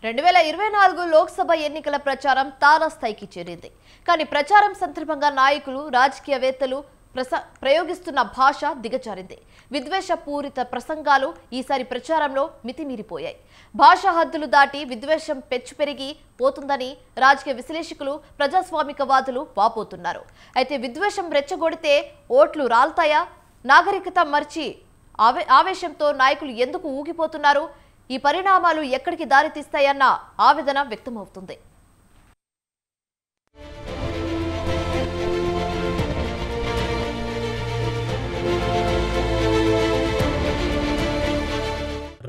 2024 లోక్సభ ఎన్నికల ప్రచారం తారాస్థాయికి చేరింది. కానీ ప్రచారం సందర్భంగా నాయకులు, రాజకీయవేత్తలు ప్రయోగిస్తున్న భాష దిగజారింది. విద్వేషపూరిత ప్రసంగాలు ఈసారి ప్రచారంలో మితిమీరిపోయాయి. భాషా హద్దులు దాటి విద్వేషం పెరిగి పోతుందని రాజకీయ విశ్లేషకులు, ప్రజాస్వామికవాదులు వాపోతున్నారు. అయితే విద్వేషం రెచ్చగొడితే ఓట్లు రాల్తాయా? నాగరికత మర్చి ఆవేశంతో నాయకులు ఎందుకు ఊగిపోతున్నారు? ఈ పరిణామాలు ఎక్కడికి దారితీస్తాయన్న ఆవేదన వ్యక్తమవుతుంది.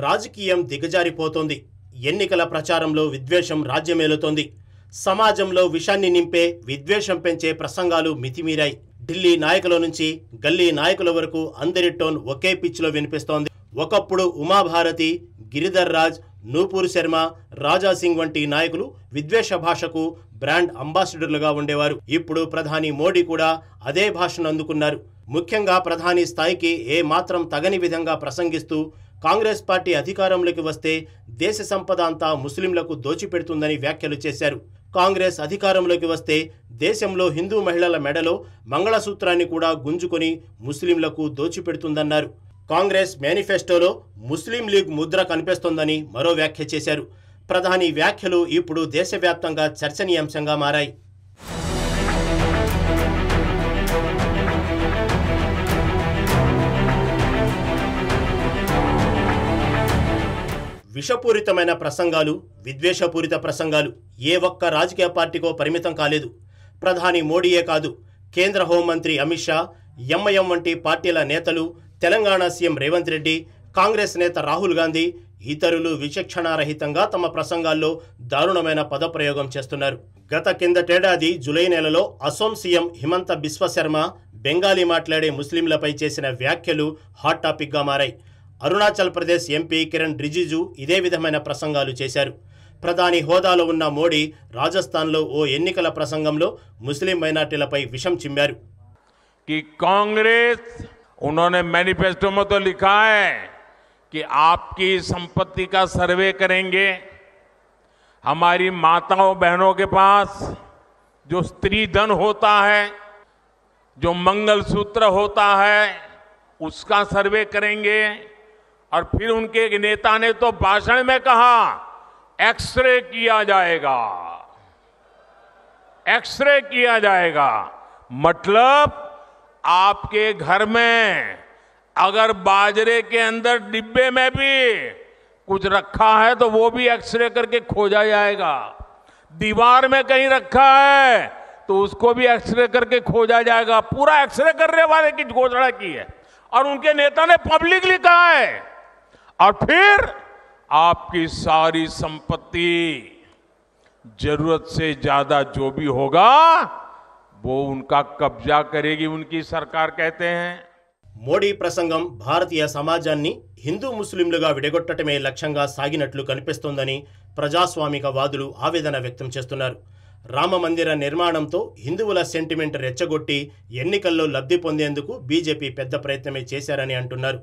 రాజకీయం దిగజారిపోతోంది. ఎన్నికల ప్రచారంలో విద్వేషం రాజ్యమేలుతోంది. సమాజంలో విషాన్ని నింపే, విద్వేషం పెంచే ప్రసంగాలు మితిమీరాయి. ఢిల్లీ నాయకుల నుంచి గల్లీ నాయకుల వరకు అందరి టోన్ ఒకే పిచ్లో వినిపిస్తోంది. ఒకప్పుడు ఉమాభారతి, గిరిధర్ రాజ్, నూపూర్ శర్మ, రాజా సింగ్ వంటి నాయకులు విద్వేష భాషకు బ్రాండ్ అంబాసిడర్లుగా ఉండేవారు. ఇప్పుడు ప్రధాని మోడీ కూడా అదే భాషను అందుకున్నారు. ముఖ్యంగా ప్రధాని స్థాయికి ఏ మాత్రం తగని విధంగా ప్రసంగిస్తూ కాంగ్రెస్ పార్టీ అధికారంలోకి వస్తే దేశ సంపద అంతా ముస్లింలకు దోచిపెడుతుందని వ్యాఖ్యలు చేశారు. కాంగ్రెస్ అధికారంలోకి వస్తే దేశంలో హిందూ మహిళల మెడలో మంగళసూత్రాన్ని కూడా గుంజుకొని ముస్లింలకు దోచిపెడుతుందన్నారు. కాంగ్రెస్ మేనిఫెస్టోలో ముస్లిం లీగ్ ముద్ర కనిపిస్తోందని మరో వ్యాఖ్య చేశారు. ప్రధాని వ్యాఖ్యలు ఇప్పుడు దేశవ్యాప్తంగా చర్చనీయాంశంగా మారాయి. విషపూరితమైన ప్రసంగాలు, విద్వేషపూరిత ప్రసంగాలు ఏ ఒక్క రాజకీయ పార్టీకో పరిమితం కాలేదు. ప్రధాని మోడీయే కాదు, కేంద్ర హోంమంత్రి అమిత్ షా, ఎంఐఎం వంటి పార్టీల నేతలు, తెలంగాణ సీఎం రేవంత్ రెడ్డి, కాంగ్రెస్ నేత రాహుల్ గాంధీ, ఇతరులు విచక్షణారహితంగా తమ ప్రసంగాల్లో దారుణమైన పదప్రయోగం చేస్తున్నారు. గత కిందటేడాది జూలై నెలలో అసోం సీఎం హిమంత బిశ్వ శర్మ బెంగాలీ మాట్లాడే ముస్లింలపై చేసిన వ్యాఖ్యలు హాట్ టాపిక్గా మారాయి. అరుణాచల్ ప్రదేశ్ ఎంపీ కిరణ్ రిజిజు ఇదే విధమైన ప్రసంగాలు చేశారు. ప్రధాని హోదాలో ఉన్న మోడీ రాజస్థాన్లో ఓ ఎన్నికల ప్రసంగంలో ముస్లిం మైనార్టీలపై విషం చిమ్మారు. కాంగ్రెస్ उन्होंने मैनिफेस्टो में तो लिखा है कि आपकी संपत्ति का सर्वे करेंगे, हमारी माताओं बहनों के पास जो स्त्री धन होता है, जो मंगलसूत्र होता है, उसका सर्वे करेंगे। और फिर उनके एक नेता ने तो भाषण में कहा एक्सरे किया जाएगा, एक्सरे किया जाएगा। मतलब आपके घर में अगर बाजरे के अंदर डिब्बे में भी कुछ रखा है तो वो भी एक्सरे करके खोजा जाएगा। दीवार में कहीं रखा है तो उसको भी एक्सरे करके खोजा जाएगा। पूरा एक्सरे करने वाले की घोषणा की है और उनके नेता ने पब्लिकली कहा है। और फिर आपकी सारी संपत्ति जरूरत से ज्यादा जो भी होगा वो उनका कब्जा करेगी उनकी सरकार, कहते हैं। మోడీ ప్రసంగం భారతీయ సమాజాన్ని హిందూ ముస్లింలుగా విడగొట్టడమే లక్ష్యంగా సాగినట్లు కనిపిస్తోందని ప్రజాస్వామికవాదులు ఆవేదన వ్యక్తం చేస్తున్నారు. రామ మందిర నిర్మాణంతో హిందువుల సెంటిమెంట్ రెచ్చగొట్టి ఎన్నికల్లో లబ్ధి పొందేందుకు బీజేపీ పెద్ద ప్రయత్నమే చేశారని అంటున్నారు.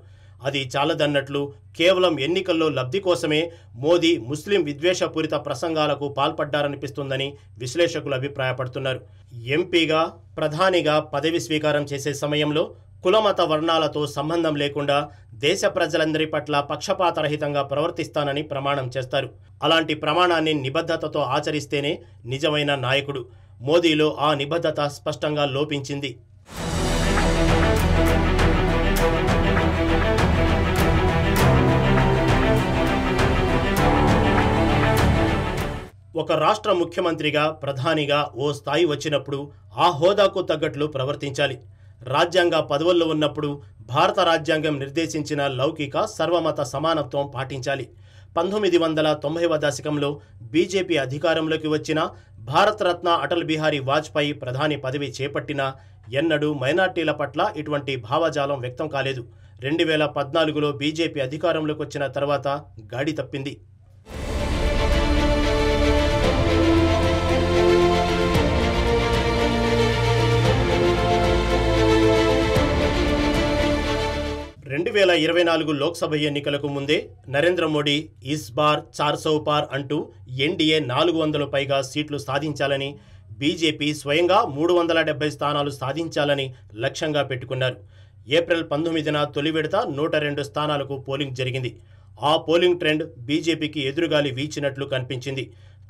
అది చాలదన్నట్లు కేవలం ఎన్నికల్లో లబ్ధి కోసమే మోదీ ముస్లిం విద్వేషపూరిత ప్రసంగాలకు పాల్పడ్డారనిపిస్తుందని విశ్లేషకులు అభిప్రాయపడుతున్నారు. ఎంపీగా, ప్రధానిగా పదవి స్వీకారం చేసే సమయంలో కులమత వర్ణాలతో సంబంధం లేకుండా దేశ ప్రజలందరి పట్ల పక్షపాతరహితంగా ప్రవర్తిస్తానని ప్రమాణం చేస్తారు. అలాంటి ప్రమాణాన్ని నిబద్ధతతో ఆచరిస్తేనే నిజమైన నాయకుడు. మోదీలో ఆ నిబద్ధత స్పష్టంగా లోపించింది. ఒక రాష్ట్ర ముఖ్యమంత్రిగా, ప్రధానిగా ఓ స్థాయి వచ్చినప్పుడు ఆ హోదాకు తగ్గట్లు ప్రవర్తించాలి. రాజ్యాంగ పదవుల్లో ఉన్నప్పుడు భారత రాజ్యాంగం నిర్దేశించిన లౌకిక సర్వమత సమానత్వం పాటించాలి. 1990వ దశకంలో బీజేపీ అధికారంలోకి వచ్చిన భారతరత్న అటల్ బిహారీ వాజ్పేయి ప్రధాని పదవి చేపట్టినా ఎన్నడూ మైనార్టీల పట్ల ఇటువంటి భావజాలం వ్యక్తం కాలేదు. 2014లో బీజేపీ అధికారంలోకి వచ్చిన తర్వాత గాడి తప్పింది. 2024 లోక్సభ ఎన్నికలకు ముందే నరేంద్ర మోడీ ఇస్ బార్ 400 పార్ అంటూ ఎన్డీఏ 400 పైగా సీట్లు సాధించాలని, బీజేపీ స్వయంగా 370 స్థానాలు సాధించాలని లక్ష్యంగా పెట్టుకున్నారు. ఏప్రిల్ 19న తొలి విడత 102 స్థానాలకు పోలింగ్ జరిగింది. ఆ పోలింగ్ ట్రెండ్ బీజేపీకి ఎదురుగాలి వీచినట్లు కనిపించింది.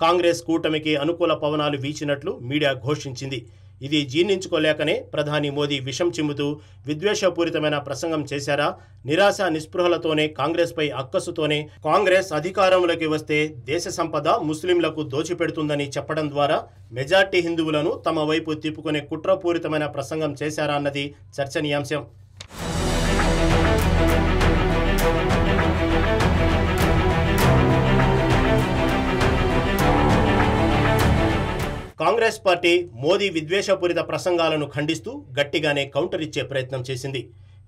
కాంగ్రెస్ కూటమికి అనుకూల పవనాలు వీచినట్లు మీడియా ఘోషించింది. ఇది జీర్ణించుకోలేకనే ప్రధాని మోదీ విషం చిమ్ముతూ విద్వేషపూరితమైన ప్రసంగం చేశారా? నిరాశ నిస్పృహలతోనే, కాంగ్రెస్పై అక్కసుతోనే కాంగ్రెస్ అధికారంలోకి వస్తే దేశ సంపద ముస్లింలకు దోచిపెడుతుందని చెప్పడం ద్వారా మెజార్టీ హిందువులను తమ వైపు తిప్పుకునే కుట్రపూరితమైన ప్రసంగం చేశారా అన్నది చర్చనీయాంశం. కాంగ్రెస్ పార్టీ మోదీ విద్వేషపూరిత ప్రసంగాలను ఖండిస్తూ గట్టిగానే కౌంటర్ ఇచ్చే ప్రయత్నం చేసింది.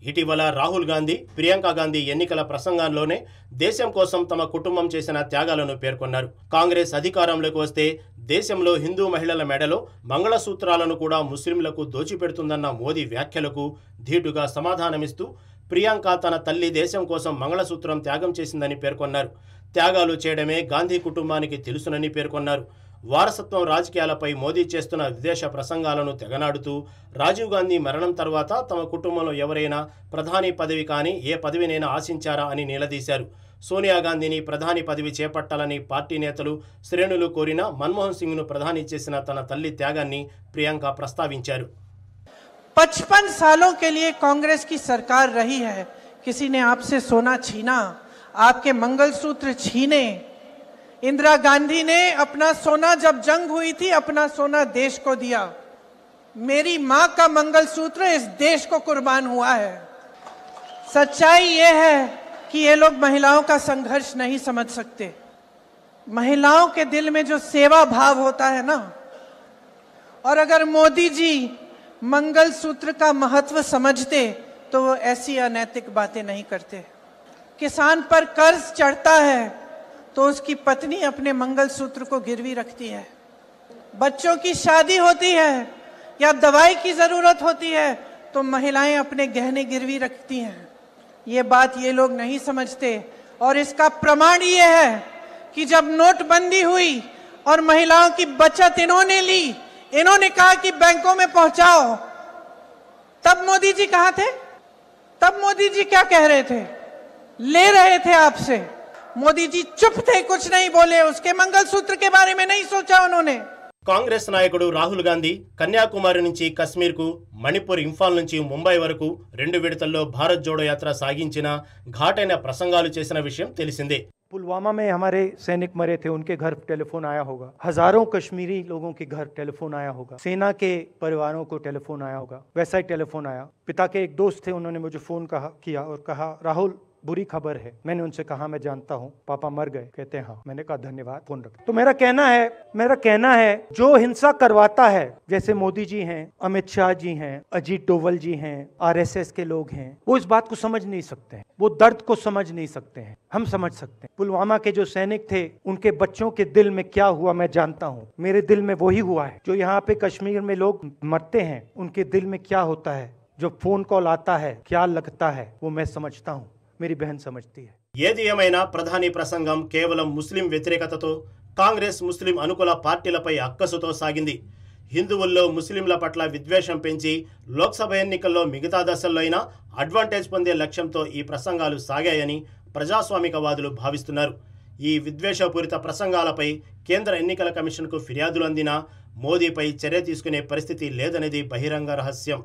ఇటీవల రాహుల్ గాంధీ, ప్రియాంక గాంధీ ఎన్నికల ప్రసంగాల్లోనే దేశం కోసం తమ కుటుంబం చేసిన త్యాగాలను పేర్కొన్నారు. కాంగ్రెస్ అధికారంలోకి వస్తే దేశంలో హిందూ మహిళల మెడలో మంగళసూత్రాలను కూడా ముస్లింలకు దోచిపెడుతుందన్న మోదీ వ్యాఖ్యలకు ధీటుగా సమాధానమిస్తూ ప్రియాంక తన తల్లి దేశం కోసం మంగళసూత్రం త్యాగం చేసిందని పేర్కొన్నారు. త్యాగాలు చేయడమే గాంధీ కుటుంబానికి తెలుసునని పేర్కొన్నారు. వారసత్వం రాజకీయాలపై మోదీ చేస్తున్న విదేశ ప్రసంగాలను తెగనాడుతూ రాజీవ్ గాంధీ మరణం తర్వాత తమ కుటుంబంలో ఎవరైనా ప్రధాని పదవి కానీ ఏ పదవినైనా ఆశించారా అని నిలదీశారు. సోనియా గాంధీని ప్రధాని పదవి చేపట్టాలని పార్టీ నేతలు, శ్రేణులు కోరినా మన్మోహన్ సింగ్ను ప్రధాని చేసిన తన తల్లి త్యాగాన్ని ప్రియాంక ప్రస్తావించారు. 55 सालों के लिए कांग्रेस की सरकार रही है. किसी ने आपसे सोना छीना, आपके मंगलसूत्र छीने. इंदिरा गांधी ने अपना सोना, जब जंग हुई थी, अपना सोना देश को दिया. मेरी मां का मंगलसूत्र इस देश को कुर्बान हुआ है. सच्चाई ये है कि ये लोग महिलाओं का संघर्ष नहीं समझ सकते. महिलाओं के दिल में जो सेवा भाव होता है ना, और अगर मोदी जी मंगलसूत्र का महत्व समझते तो वो ऐसी अनैतिक बातें नहीं करते. किसान पर कर्ज चढ़ता है तो उसकी पत्नी अपने मंगलसूत्र को गिरवी रखती है. बच्चों की शादी होती है या दवाई की जरूरत होती है तो महिलाएं अपने गहने गिरवी रखती हैं. ये बात ये लोग नहीं समझते. और इसका प्रमाण ये है कि जब नोटबंदी हुई और महिलाओं की बचत इन्होंने ली, इन्होंने कहा कि बैंकों में पहुंचाओ, तब मोदी जी कहां थे? तब मोदी जी क्या कह रहे थे? ले रहे थे आपसे. मोदी जी चुप थे, कुछ नहीं बोले. उसके मंगलसूत्र के बारे में नहीं सोचा उन्होंने. కాంగ్రెస్ నాయకుడు రాహుల్ గాంధీ కన్యాకుమారి నుంచి కశ్మీర్కు, మణిపూర్ ఇంఫాల్ నుంచి ముంబై వరకు 2 విడతల్లో భారత్ జోడో యాత్ర సాగించిన ఘాటైన ప్రసంగాలు చేసిన విషయం తెలిసిందే. पुलवामा में हमारे सैनिक मरे थे, उनके घर टेलीफोन आया होगा. हजारों कश्मीरी लोगों के घर टेलीफोन आया होगा. सेना के परिवारों को टेलीफोन आया होगा. वैसा ही टेलीफोन आया. पिता के एक दोस्त थे, उन्होंने मुझे फोन किया और कहा, राहुल बुरी खबर है. मैंने उनसे कहा, मैं जानता हूँ पापा मर गए. कहते हैं हाँ. मैंने कहा धन्यवाद, फोन रख. तो मेरा कहना है जो हिंसा करवाता है, जैसे मोदी जी हैं, अमित शाह जी हैं, अजीत डोवल जी हैं, आरएसएस के लोग हैं, वो इस बात को समझ नहीं सकते हैं. वो दर्द को समझ नहीं सकते हैं. हम समझ सकते हैं. पुलवामा के जो सैनिक थे, उनके बच्चों के दिल में क्या हुआ मैं जानता हूँ. मेरे दिल में वही हुआ है. जो यहाँ पे कश्मीर में लोग मरते हैं, उनके दिल में क्या होता है, जो फोन कॉल आता है क्या लगता है, वो मैं समझता हूँ. मेरी बहन समझती है. ఏది ఏమైనా ప్రధాని ప్రసంగం కేవలం ముస్లిం వ్యతిరేకతతో, కాంగ్రెస్ ముస్లిం అనుకూల పార్టీలపై అక్కసుతో సాగింది. హిందువుల్లో ముస్లింల పట్ల విద్వేషం పెంచి లోక్సభ ఎన్నికల్లో మిగతా దశల్లో అయినా అడ్వాంటేజ్ పొందే లక్ష్యంతో ఈ ప్రసంగాలు సాగాయని ప్రజాస్వామికవాదులు భావిస్తున్నారు. ఈ విద్వేషపూరిత ప్రసంగాలపై కేంద్ర ఎన్నికల కమిషన్కు ఫిర్యాదులు అందినా మోదీపై చర్య తీసుకునే పరిస్థితి లేదనేది బహిరంగ రహస్యం.